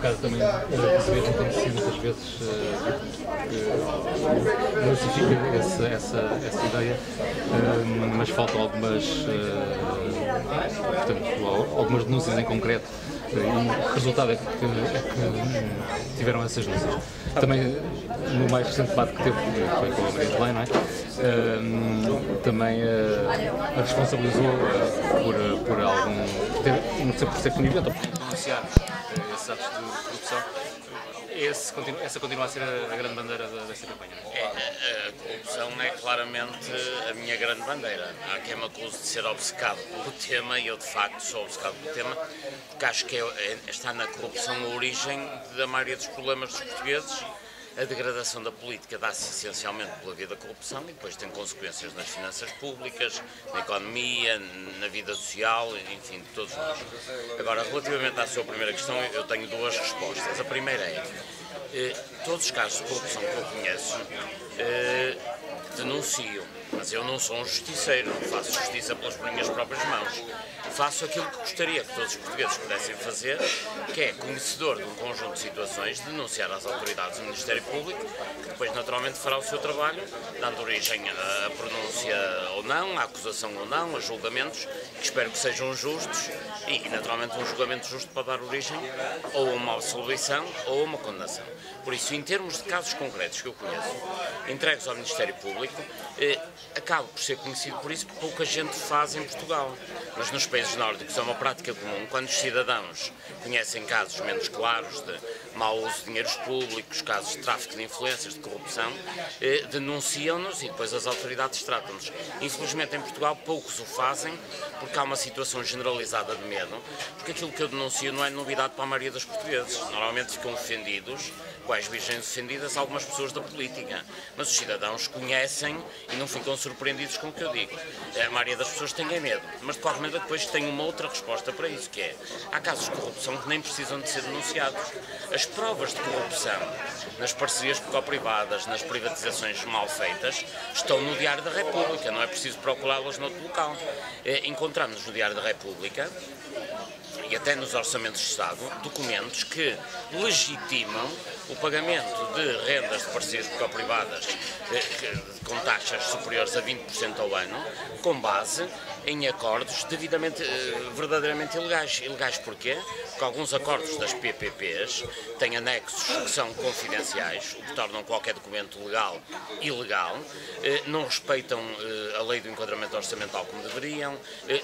bocado também perceber que tem sido muitas vezes que não justifica essa ideia, mas faltam algumas, portanto, algumas denúncias em concreto. E o resultado é que tiveram essas denúncias. Também, no mais recente debate que teve, foi com a Maria de Belém, não é? Também a responsabilizou por algum, não sei, por ser conivente ou por denunciar esses atos de corrupção. Essa continua a ser a grande bandeira dessa campanha, não é? A corrupção é claramente a minha grande bandeira. Há quem me acuse de ser obcecado pelo tema, e eu de facto sou obcecado pelo tema, porque acho que está na corrupção a origem da maioria dos problemas dos portugueses. A degradação da política dá-se essencialmente pela via da corrupção e depois tem consequências nas finanças públicas, na economia, na vida social, enfim, de todos nós. Agora, relativamente à sua primeira questão, eu tenho duas respostas. A primeira é, todos os casos de corrupção que eu conheço denuncio, mas eu não sou um justiceiro, não faço justiça pelas minhas próprias mãos. Faço aquilo que gostaria que todos os portugueses pudessem fazer, que é, conhecedor de um conjunto de situações, denunciar às autoridades do Ministério Público, que depois naturalmente fará o seu trabalho, dando origem à pronúncia ou não, à acusação ou não, a julgamentos, que espero que sejam justos, e naturalmente um julgamento justo para dar origem ou a uma absolvição ou a uma condenação. Por isso, em termos de casos concretos que eu conheço, entregues ao Ministério Público, acabo por ser conhecido por isso, porque pouca gente faz em Portugal. Mas nos países nórdicos é uma prática comum, quando os cidadãos conhecem casos menos claros de mau uso de dinheiros públicos, casos de tráfico de influências, de corrupção, denunciam-nos e depois as autoridades tratam-nos. Infelizmente em Portugal poucos o fazem, porque há uma situação generalizada de medo, porque aquilo que eu denuncio não é novidade para a maioria dos portugueses. Normalmente ficam ofendidos, quais virgens ofendidas, algumas pessoas da política, mas os cidadãos conhecem e não ficam surpreendidos com o que eu digo. A maioria das pessoas tem medo, mas de qualquer maneira depois tem uma outra resposta para isso, que é, há casos de corrupção que nem precisam de ser denunciados. As provas de corrupção nas parcerias público-privadas, nas privatizações mal feitas, estão no Diário da República, não é preciso procurá-las noutro local. Encontramos no Diário da República e até nos orçamentos de Estado, documentos que legitimam o pagamento de rendas de parcerias público-privadas com taxas superiores a 20% ao ano, com base em acordos devidamente, verdadeiramente ilegais. Ilegais porquê? Porque alguns acordos das PPPs têm anexos que são confidenciais, o que tornam qualquer documento legal ilegal, não respeitam a lei do enquadramento orçamental como deveriam,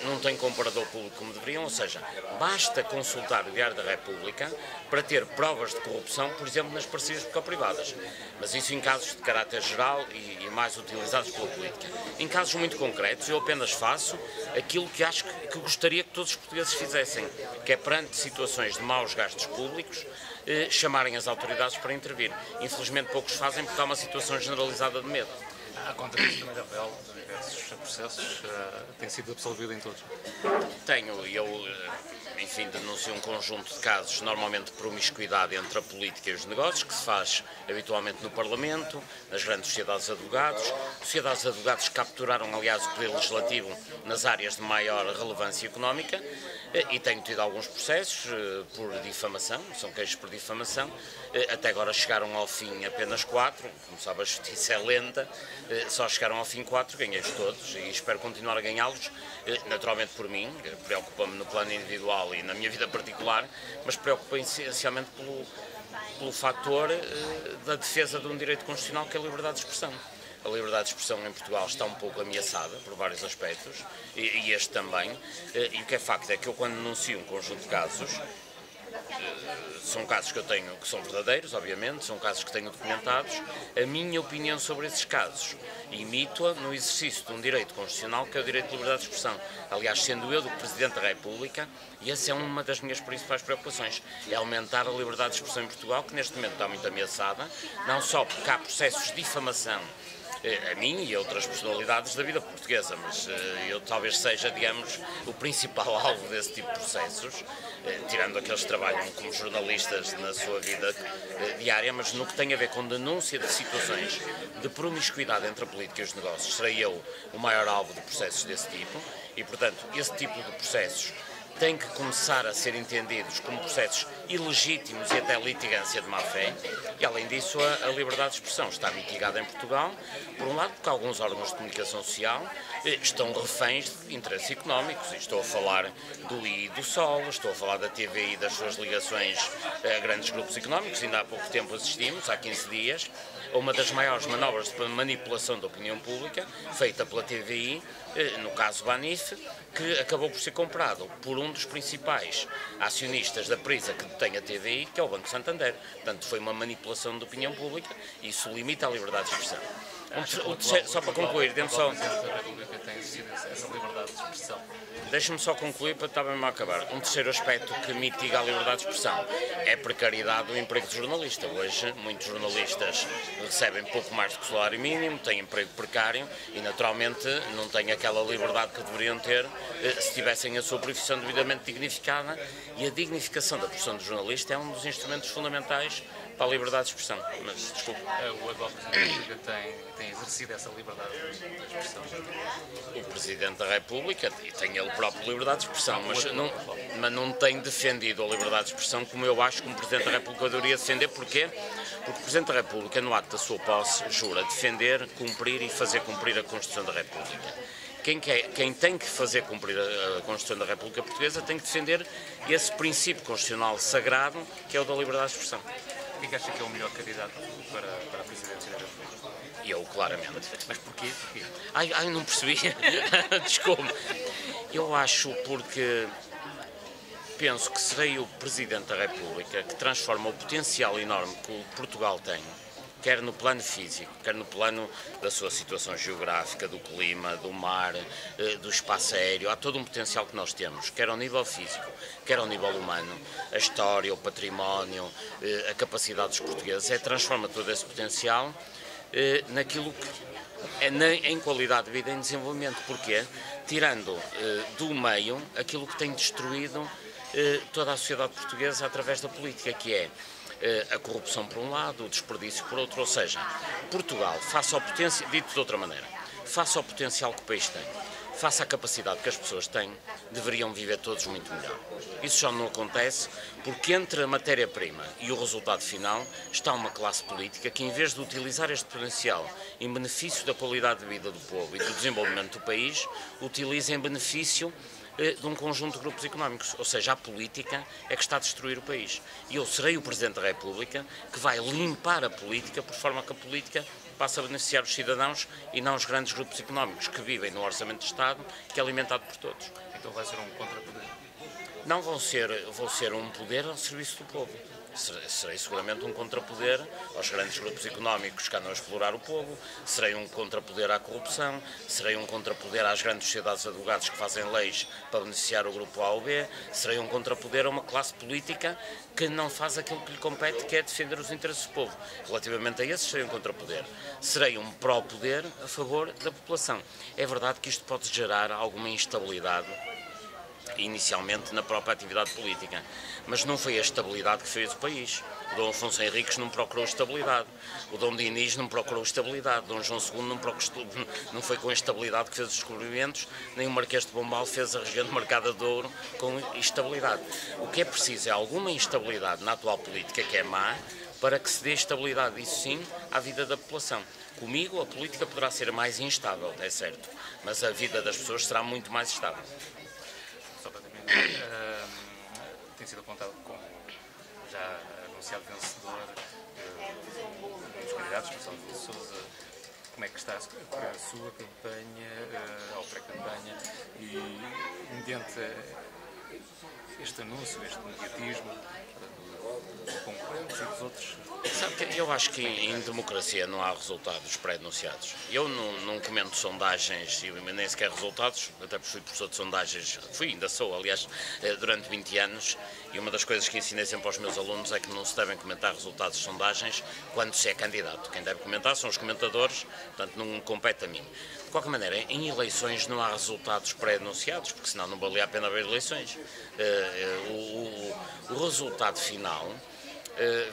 não têm comparador público como deveriam, ou seja, basta consultar o Diário da República para ter provas de corrupção, por exemplo, nas parcerias público-privadas. Mas isso em casos de caráter geral e mais utilizados pela política. Em casos muito concretos, eu apenas faço aquilo que acho que gostaria que todos os portugueses fizessem, que é, perante situações de maus gastos públicos, chamarem as autoridades para intervir. Infelizmente poucos fazem porque há uma situação generalizada de medo. A conta disso também, Rafael, de diversos processos, tem sido absolvido em todos? Tenho, e eu, enfim, denuncio um conjunto de casos, normalmente de promiscuidade entre a política e os negócios, que se faz habitualmente no Parlamento, nas grandes sociedades de advogados que capturaram, aliás, o poder legislativo nas áreas de maior relevância económica, e tenho tido alguns processos por difamação, são queixos por difamação, até agora chegaram ao fim apenas 4, como sabe a justiça é lenta, só chegaram ao fim 4, ganhei-os todos e espero continuar a ganhá-los, naturalmente por mim, preocupa-me no plano individual e na minha vida particular, mas preocupa-me essencialmente pelo fator da defesa de um direito constitucional que é a liberdade de expressão. A liberdade de expressão em Portugal está um pouco ameaçada por vários aspectos, e este também, e o que é facto é que eu, quando denuncio um conjunto de casos, são casos que eu tenho que são verdadeiros, obviamente, são casos que tenho documentados, a minha opinião sobre esses casos, imito-a no exercício de um direito constitucional que é o direito de liberdade de expressão. Aliás, sendo eu do Presidente da República, e essa é uma das minhas principais preocupações, é aumentar a liberdade de expressão em Portugal, que neste momento está muito ameaçada, não só porque há processos de difamação a mim e a outras personalidades da vida portuguesa, mas eu talvez seja, digamos, o principal alvo desse tipo de processos, tirando aqueles que trabalham como jornalistas na sua vida diária, mas no que tem a ver com denúncia de situações de promiscuidade entre a política e os negócios, serei eu o maior alvo de processos desse tipo e, portanto, esse tipo de processos têm que começar a ser entendidos como processos ilegítimos e até litigância de má-fé. E, além disso, a liberdade de expressão está mitigada em Portugal, por um lado, porque alguns órgãos de comunicação social estão reféns de interesses económicos. Estou a falar do I e do Sol, estou a falar da TVI e das suas ligações a grandes grupos económicos. Ainda há pouco tempo assistimos, há 15 dias, a uma das maiores manobras de manipulação da opinião pública, feita pela TVI, no caso Banif, que acabou por ser comprado por um dos principais acionistas da Prisa que detém a TVI, que é o Banco Santander. Portanto, foi uma manipulação da opinião pública e isso limita a liberdade de expressão. Só para concluir, dê-me só... Deixa-me só concluir para estar bem a acabar. Um terceiro aspecto que mitiga a liberdade de expressão é a precariedade do emprego de jornalista. Hoje, muitos jornalistas recebem pouco mais do que o salário mínimo, têm emprego precário e, naturalmente, não têm aquela liberdade que deveriam ter se tivessem a sua profissão devidamente dignificada. E a dignificação da profissão de jornalista é um dos instrumentos fundamentais para a liberdade de expressão. Mas, desculpe. O atual Presidente da República tem exercido essa liberdade de expressão? O Presidente da República tem ele próprio liberdade de expressão, mas não tem defendido a liberdade de expressão como eu acho que um Presidente da República deveria defender. Porquê? Porque o Presidente da República, no ato da sua posse, jura defender, cumprir e fazer cumprir a Constituição da República. Quem tem que fazer cumprir a Constituição da República Portuguesa tem que defender esse princípio constitucional sagrado que é o da liberdade de expressão. O que acha que é o melhor candidato para a presidência da República? Eu, claramente. Mas porquê? Ai, não percebi. Desculpe. Eu acho porque penso que serei o Presidente da República que transforma o potencial enorme que Portugal tem, quer no plano físico, quer no plano da sua situação geográfica, do clima, do mar, do espaço aéreo. Há todo um potencial que nós temos, quer ao nível físico, quer ao nível humano. A história, o património, a capacidade dos portugueses, transforma todo esse potencial naquilo que em qualidade de vida e em desenvolvimento. Porquê? Tirando do meio aquilo que tem destruído toda a sociedade portuguesa através da política, que é a corrupção por um lado, o desperdício por outro. Ou seja, Portugal, face ao potencial, dito de outra maneira, face ao potencial que o país tem, face à capacidade que as pessoas têm, deveriam viver todos muito melhor. Isso já não acontece porque entre a matéria-prima e o resultado final está uma classe política que, em vez de utilizar este potencial em benefício da qualidade de vida do povo e do desenvolvimento do país, utiliza em benefício de um conjunto de grupos económicos. Ou seja, a política é que está a destruir o país. E eu serei o Presidente da República que vai limpar a política por forma que a política passe a beneficiar os cidadãos e não os grandes grupos económicos que vivem no orçamento de Estado, que é alimentado por todos. Então vai ser um contrapoder? Não vou ser um poder ao serviço do povo. Serei seguramente um contrapoder aos grandes grupos económicos que andam a explorar o povo, serei um contrapoder à corrupção, serei um contrapoder às grandes sociedades de advogados que fazem leis para beneficiar o grupo A ou B, serei um contrapoder a uma classe política que não faz aquilo que lhe compete, que é defender os interesses do povo. Relativamente a esses, serei um contrapoder. Serei um pró-poder a favor da população. É verdade que isto pode gerar alguma instabilidade inicialmente na própria atividade política, mas não foi a estabilidade que fez o país. O Dom Afonso Henriques não procurou estabilidade, o Dom Dinis não procurou estabilidade, Dom João II não foi com a estabilidade que fez os descobrimentos, nem o Marquês de Pombal fez a região marcada de ouro com estabilidade. O que é preciso é alguma instabilidade na atual política, que é má, para que se dê estabilidade, isso sim, à vida da população. Comigo a política poderá ser mais instável, é certo, mas a vida das pessoas será muito mais estável. Tem sido apontado como já anunciado vencedor dos candidatos, Marcelo de Sousa. Como é que está a sua campanha, ou pré-campanha, e mediante este anúncio, este mediatismo dos concorrentes e dos outros? Sabe que eu acho que em democracia não há resultados pré-anunciados. Eu não comento sondagens e nem sequer resultados, até porque fui professor de sondagens, ainda sou, aliás, durante 20 anos, e uma das coisas que ensinei sempre aos meus alunos é que não se devem comentar resultados de sondagens quando se é candidato. Quem deve comentar são os comentadores, portanto não compete a mim. De qualquer maneira, em eleições não há resultados pré-anunciados, porque senão não valia a pena haver eleições. O resultado final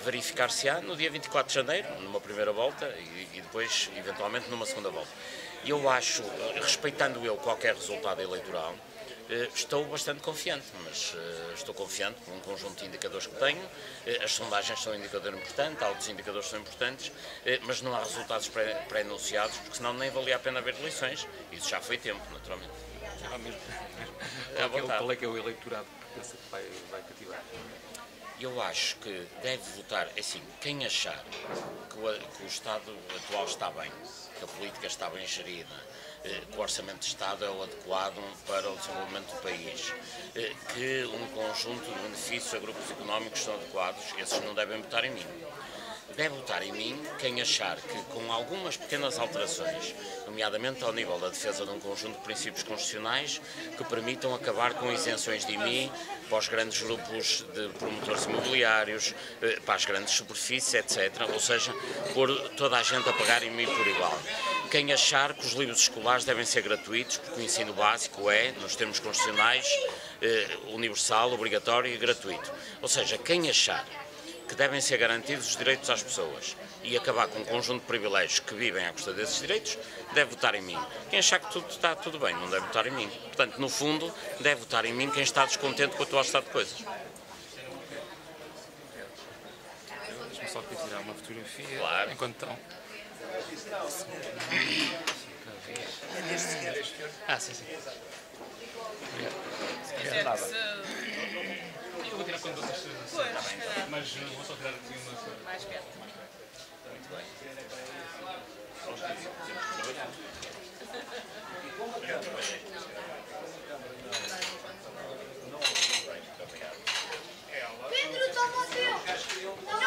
verificar-se-á no dia 24 de janeiro, numa primeira volta, e depois, eventualmente, numa segunda volta. Eu acho, respeitando eu qualquer resultado eleitoral, Estou bastante confiante, mas estou confiante por um conjunto de indicadores que tenho. As sondagens são um indicador importante, há outros indicadores que são importantes, mas não há resultados pré-anunciados, porque senão nem valia a pena haver eleições. Isso já foi tempo, naturalmente. Qual é que é o eleitorado que pensa que vai cativar? Eu acho que deve votar, assim, quem achar que o Estado atual está bem, que a política está bem gerida, que o orçamento de Estado é o adequado para o desenvolvimento do país, que um conjunto de benefícios a grupos económicos são adequados, esses não devem votar em mim. Deve votar em mim quem achar que, com algumas pequenas alterações, nomeadamente ao nível da defesa de um conjunto de princípios constitucionais que permitam acabar com isenções de IMI para os grandes grupos de promotores imobiliários, para as grandes superfícies, etc. Ou seja, pôr toda a gente a pagar IMI por igual. Quem achar que os livros escolares devem ser gratuitos, porque o ensino básico é, nos termos constitucionais, universal, obrigatório e gratuito. Ou seja, quem achar que devem ser garantidos os direitos às pessoas e acabar com um conjunto de privilégios que vivem à custa desses direitos, deve votar em mim. Quem achar que tudo está tudo bem, não deve votar em mim. Portanto, no fundo, deve votar em mim quem está descontente com o atual estado de coisas. Deixa-me só aqui tirar uma fotografia. Claro. Enquanto estão. Sim. Eu vou tirar quando vocês. Mas vou só tirar aqui uma. Mais perto. Muito bem. Pedro, toma o teu!